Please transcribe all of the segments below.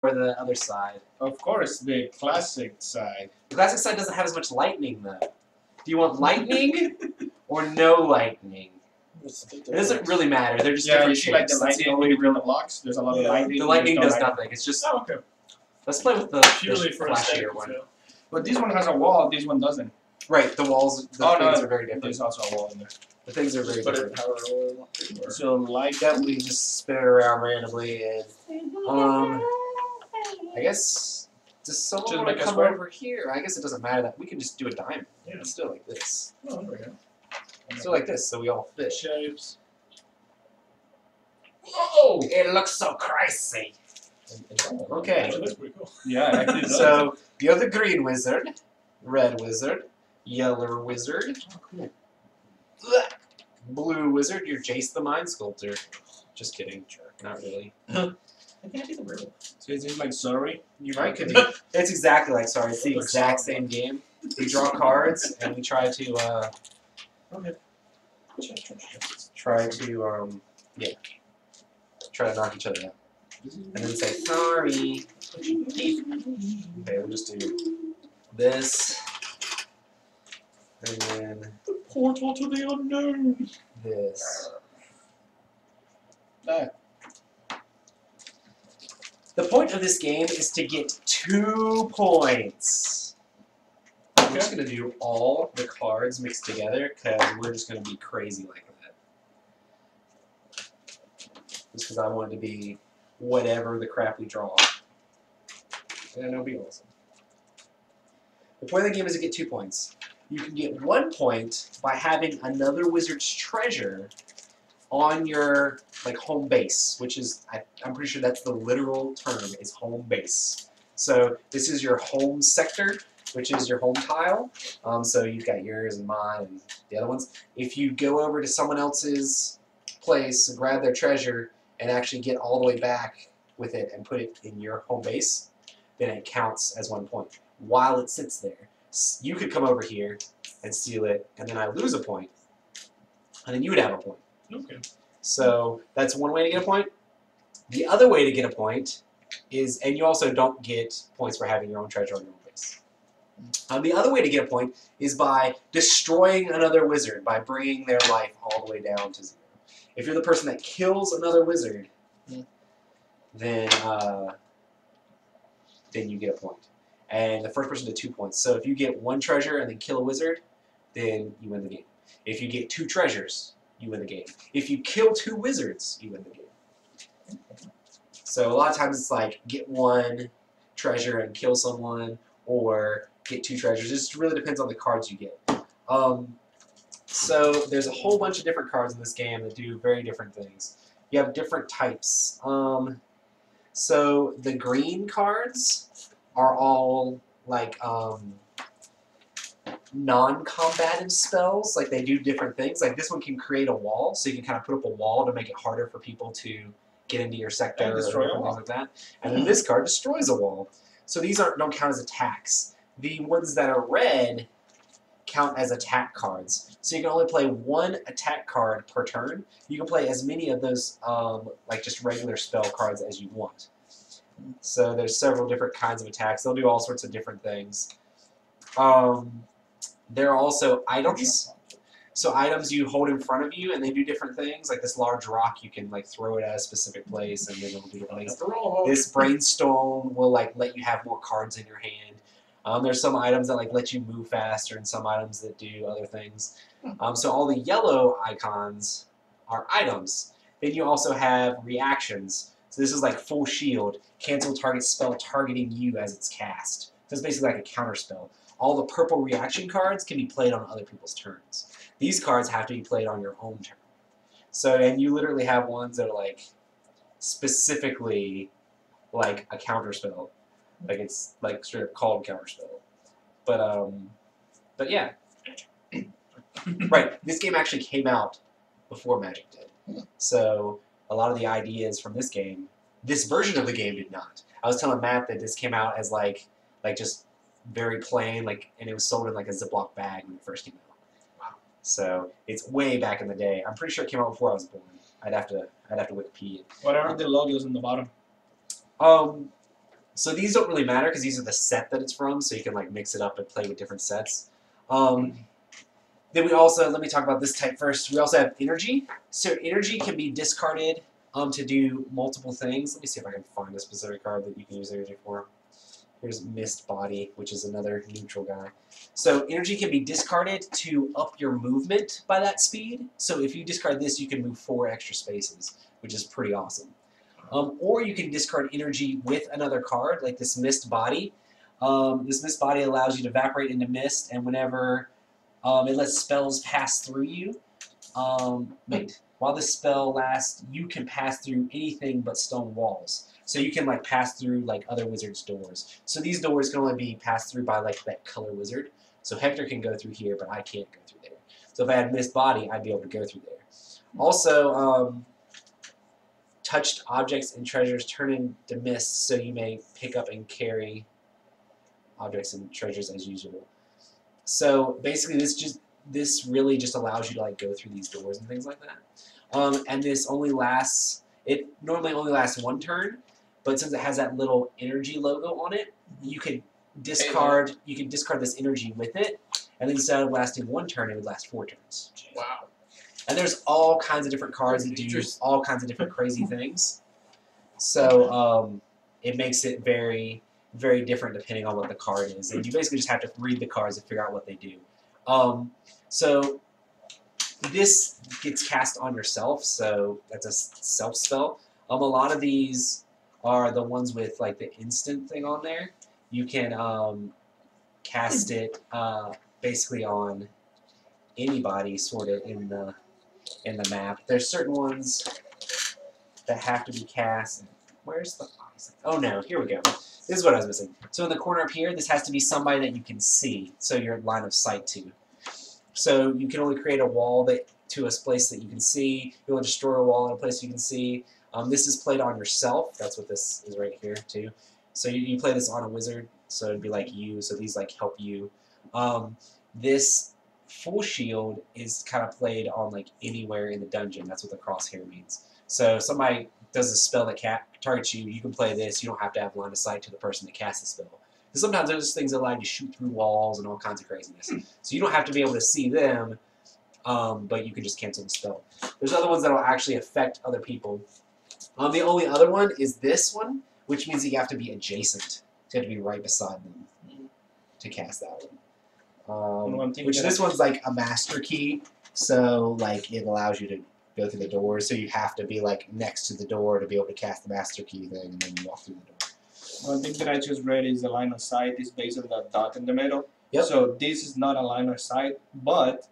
or the other side? Of course, the classic side. The classic side doesn't have as much lightning, though. Do you want lightning or no lightning? It doesn't really matter. They're just different you see, like shapes. the That's the lightning only between real. the blocks. There's a lot of lightning. The lightning There's does no nothing. It's just. Oh, okay. Let's play with the Purely for flashier aesthetic. one. But this one has a wall. This one doesn't. Right. The walls. The things are very different. There's also a wall in there. The things are very Put it different. however we want to. Or So like That we just spin it around randomly and I guess does someone Just want to make a come square? over here? I guess it doesn't matter that we can just do a diamond. Yeah. It's still like this. oh, there we go. Still like this, so we all fit. Shapes. Whoa! It looks so crazy. Okay. Actually, looks pretty cool. yeah, actually it does. So you're the green wizard, red wizard, yellow wizard, blue wizard. You're Jace the Mind Sculptor. Just kidding, not really. I can't do the riddle. So is it like sorry? You might could be. It's exactly like sorry. It's the Looks exact solid. same game. We draw cards and we try to Okay. try to try to knock each other out, and then say sorry. Okay, we'll just do this, and then The portal to the unknown. this. That. The point of this game is to get 2 points. I'm just gonna do all the cards mixed together because we're just gonna be crazy like that. Just because I want it to be whatever the crap we draw. And it'll be awesome. The point of the game is to get 2 points. You can get 1 point by having another wizard's treasure on your home base, which is I'm pretty sure that's the literal term is home base. So this is your home sector, which is your home tile. So you've got yours and mine and the other ones. If you go over to someone else's place and grab their treasure and actually get all the way back with it and put it in your home base, then it counts as 1 point. While it sits there, you could come over here and steal it, and then I lose a point, and then you would have a point. Okay. So that's one way to get a point. The other way to get a point is, and you also don't get points for having your own treasure on your own base. The other way to get a point is by destroying another wizard, by bringing their life all the way down to 0. If you're the person that kills another wizard, then you get a point. And the first person to 2 points. So if you get 1 treasure and then kill a wizard, then you win the game. If you get 2 treasures, you win the game. If you kill 2 wizards, you win the game. So a lot of times it's like get 1 treasure and kill someone, or get 2 treasures. It just really depends on the cards you get. So there's a whole bunch of different cards in this game that do very different things. You have different types. So the green cards are all like non-combative spells. Like they do different things. Like this one can create a wall, so you can kind of put up a wall to make it harder for people to get into your sector And or destroy a different wall. things like that. And then this card destroys a wall. So these don't count as attacks. The ones that are red count as attack cards. So you can only play 1 attack card per turn. You can play as many of those like just regular spell cards as you want. So there's several different kinds of attacks. They'll do all sorts of different things. There are also items. So items you hold in front of you and they do different things. Like this large rock, you can like throw it at a specific place and then it'll do different things. This brainstorm will like let you have more cards in your hand. There's some items that like let you move faster and some items that do other things. So all the yellow icons are items. Then you also have reactions. So this is like full shield. Cancel target spell targeting you as it's cast. So it's basically like a counter spell. All the purple reaction cards can be played on other people's turns. These cards have to be played on your own turn. So, and you literally have ones that are like specifically like a counter spell. Like it's like straight up called counterspell. But yeah. Right. This game actually came out before Magic did. So a lot of the ideas from this game, this version of the game did not. I was telling Matt that this came out as like just very plain, and it was sold in like a Ziploc bag when it first came out. Wow. So it's way back in the day. I'm pretty sure it came out before I was born. I'd have to Wikipedia. What are the logos on the bottom? So these don't really matter because these are the set that it's from, so you can like mix it up and play with different sets. Then we also, let me talk about this type first. We also have energy. So energy can be discarded to do multiple things. Let me see if I can find a specific card that you can use energy for. Here's Mist Body, which is another neutral guy. So energy can be discarded to up your movement by that speed. So if you discard this, you can move 4 extra spaces, which is pretty awesome. Or you can discard energy with another card, like this Mist Body. This Mist Body allows you to evaporate into mist, and whenever it lets spells pass through you. While this spell lasts, you can pass through anything but stone walls. So you can like pass through like other wizards' doors. So these doors can only be passed through by like that color wizard. So Hector can go through here, but I can't go through there. So if I had Mist Body, I'd be able to go through there. Also, touched objects and treasures turn into mist, so you may pick up and carry objects and treasures as usual. So basically, this really just allows you to like go through these doors and things like that. And this only lasts. It normally only lasts 1 turn, but since it has that little energy logo on it, you can discard. You can discard this energy with it, and then instead of lasting 1 turn, it would last 4 turns. Wow. And there's all kinds of different cards that do all kinds of different crazy things. So it makes it very, very different depending on what the card is. And you basically just have to read the cards and figure out what they do. So this gets cast on yourself, so that's a self spell. A lot of these are the ones with like the instant thing on there. You can cast it basically on anybody sort of in the map. There's certain ones that have to be cast. Where's the... Oh no, here we go. This is what I was missing. So in the corner up here, this has to be somebody that you can see, so you're in line of sight to. So you can only create a wall to a place that you can see. You want to destroy a wall in a place you can see. This is played on yourself. That's what this is right here too. So you play this on a wizard, so it'd be like you. So these like help you. This full shield is kind of played on like anywhere in the dungeon. That's what the crosshair means. So if somebody does a spell that targets you, you can play this. You don't have to have line of sight to the person that casts the spell. Because sometimes there's things that allow you to shoot through walls and all kinds of craziness. So you don't have to be able to see them, but you can just cancel the spell. There's other ones that will actually affect other people. The only other one is this one, which means that you have to be adjacent. You have to be right beside them to cast that one. Which this one's like a master key, so like it allows you to go through the door. So you have to be like next to the door to be able to cast the master key thing, and then you walk through the door. One thing that I just read is the line of sight is based on that dot in the middle. Yep. So this is not a line of sight, but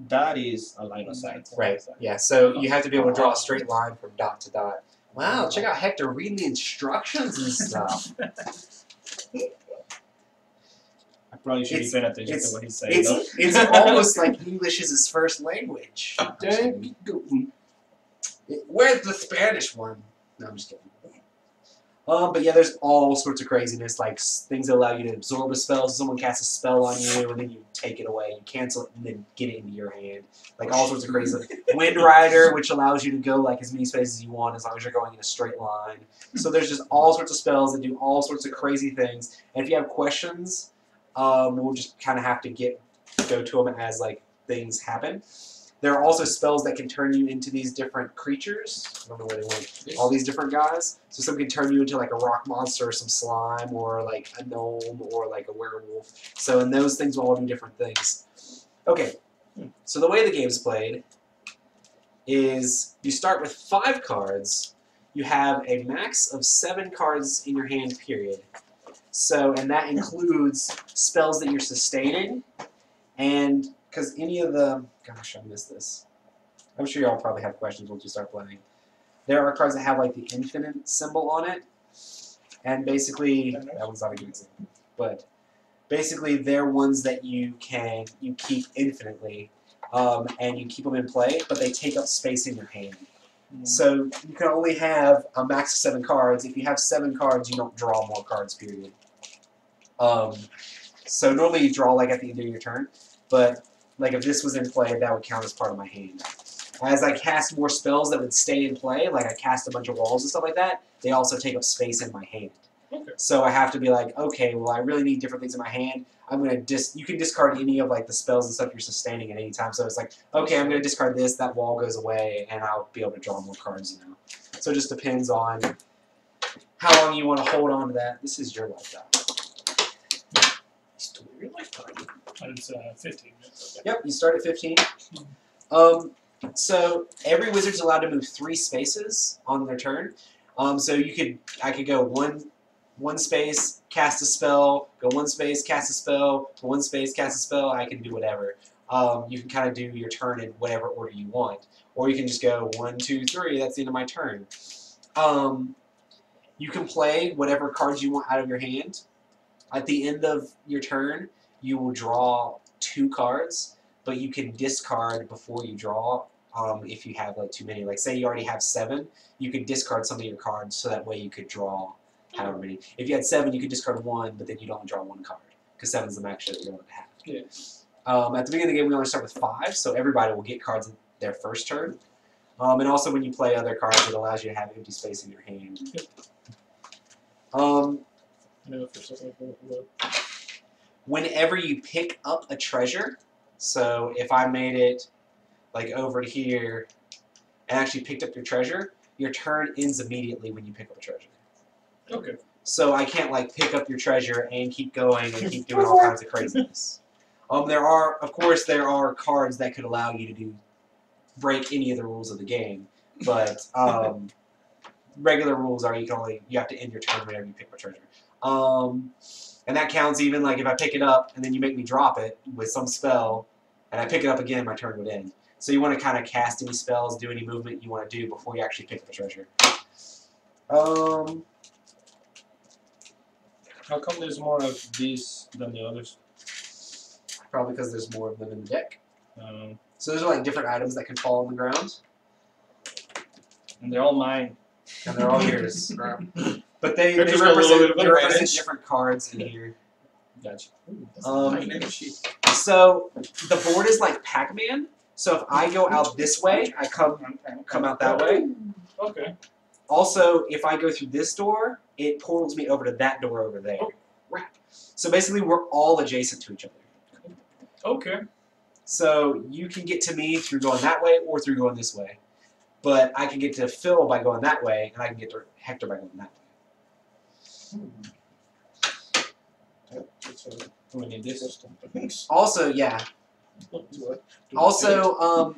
that is a line of sight. Right. Yeah. So you have to be able to draw a straight line from dot to dot. Wow. Check out Hector reading the instructions and stuff. I probably should be paying attention to what he's saying. It's almost like English is his first language. Where's the Spanish one? No, I'm just kidding. But yeah, there's all sorts of craziness, like things that allow you to absorb a spell. So someone casts a spell on you, and then you take it away, you cancel it, and then get it into your hand. Like all sorts of crazy stuff. Wind Rider, which allows you to go like as many spaces as you want, as long as you're going in a straight line. So there's just all sorts of spells that do all sorts of crazy things. And if you have questions, we'll just kind of have to go to them as like things happen. There are also spells that can turn you into these different creatures. I don't know where they went. All these different guys. So some can turn you into like a rock monster, or some slime, or like a gnome, or like a werewolf. So and those things will all do different things. Okay, so the way the game's played is you start with 5 cards. You have a max of 7 cards in your hand, period. So, and that includes spells that you're sustaining, and because any of the... Gosh, I missed this. I'm sure y'all probably have questions once you start playing. There are cards that have like the infinite symbol on it, and basically... That one's not a good example. But basically they're ones that you keep infinitely, and you keep them in play, but they take up space in your hand. So you can only have a max of 7 cards. If you have 7 cards, you don't draw more cards, period. So normally you draw like at the end of your turn, but like if this was in play, that would count as part of my hand. As I cast more spells that would stay in play, like I cast a bunch of walls and stuff like that, they also take up space in my hand. Okay. So I have to be like, okay, well, I really need different things in my hand. I'm gonna you can discard any of like the spells and stuff you're sustaining at any time. So it's like, okay, I'm gonna discard this. That wall goes away, and I'll be able to draw more cards. You know. So it just depends on how long you want to hold on to that. This is your life die. Still your lifetime. And it's 15. Okay. Yep, you start at 15. So every wizard's allowed to move 3 spaces on their turn. So I could go one space, cast a spell, go 1 space, cast a spell, go 1 space, cast a spell. I can do whatever. You can kind of do your turn in whatever order you want, or you can just go 1, 2, 3. That's the end of my turn. You can play whatever cards you want out of your hand. At the end of your turn, you will draw 2 cards, but you can discard before you draw if you have like too many. Like say you already have 7, you could discard some of your cards so that way you could draw however many. If you had 7, you could discard 1, but then you'd only draw 1 card because 7 is the max that you're allowed to have. Yeah. At the beginning of the game, we only start with 5, so everybody will get cards in their first turn. And also when you play other cards, it allows you to have empty space in your hand. I know for something like Whenever you pick up a treasure, so if I made it like over to here and actually picked up your treasure, your turn ends immediately when you pick up a treasure. Okay. So I can't like pick up your treasure and keep going and keep doing all kinds of craziness. Of course, there are cards that could allow you to break any of the rules of the game, but regular rules are you have to end your turn whenever you pick up a treasure. And that counts even like if I pick it up and then you make me drop it with some spell, and I pick it up again, my turn would end. So you want to kind of cast any spells, do any movement you want to do before you actually pick up the treasure. How come there's more of these than the others? Probably because there's more of them in the deck. So those are like different items that can fall on the ground, And they're all mine. and they're all yours. But they They're just a little bit of represent advantage. different cards in here. Gotcha. So the board is like Pac-Man. So if I go out this way, I come out that way. Okay. Also, if I go through this door, it portals me over to that door over there. So basically, we're all adjacent to each other. Okay. So you can get to me through going that way or through going this way. But I can get to Phil by going that way, and I can get to Hector by going that way. We need this. Also, yeah. Also,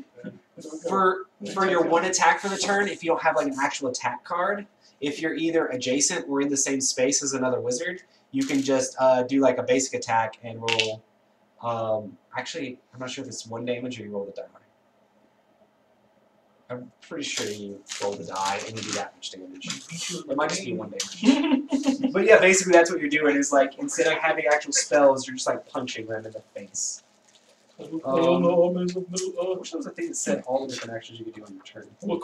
for your 1 attack for the turn, if you don't have like an actual attack card, if you're either adjacent or in the same space as another wizard, you can just do like a basic attack and roll. Actually, I'm not sure if it's 1 damage or you roll the die. I'm pretty sure you roll the die and you do that much damage. It might just be 1 damage. But yeah, basically that's what you're doing is like instead of having actual spells, you're just like punching them in the face. I wish there was a thing that said all the different actions you could do on your turn. But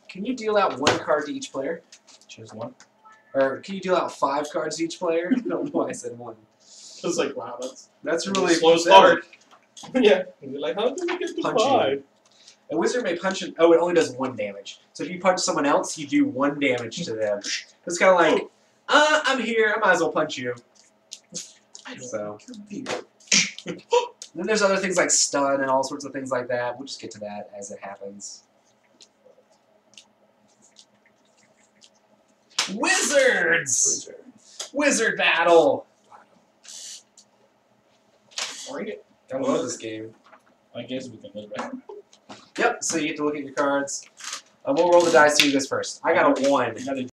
can you deal out 1 card to each player? Choose 1. Or can you deal out 5 cards to each player? I don't know why I said 1. I was like, wow, That's really slow start. Yeah. And you're like, how did we get to Punching. 5? A wizard may punch it only does 1 damage. So if you punch someone else, you do 1 damage to them. It's kind of like, I'm here, I might as well punch you. So. Then there's other things like stun and all sorts of things like that. We'll just get to that as it happens. Wizards! Wizard battle! Bring it. I love this game. I guess we can live right. Yep, so you get to look at your cards. We'll roll the dice to you guys first. I got a 1.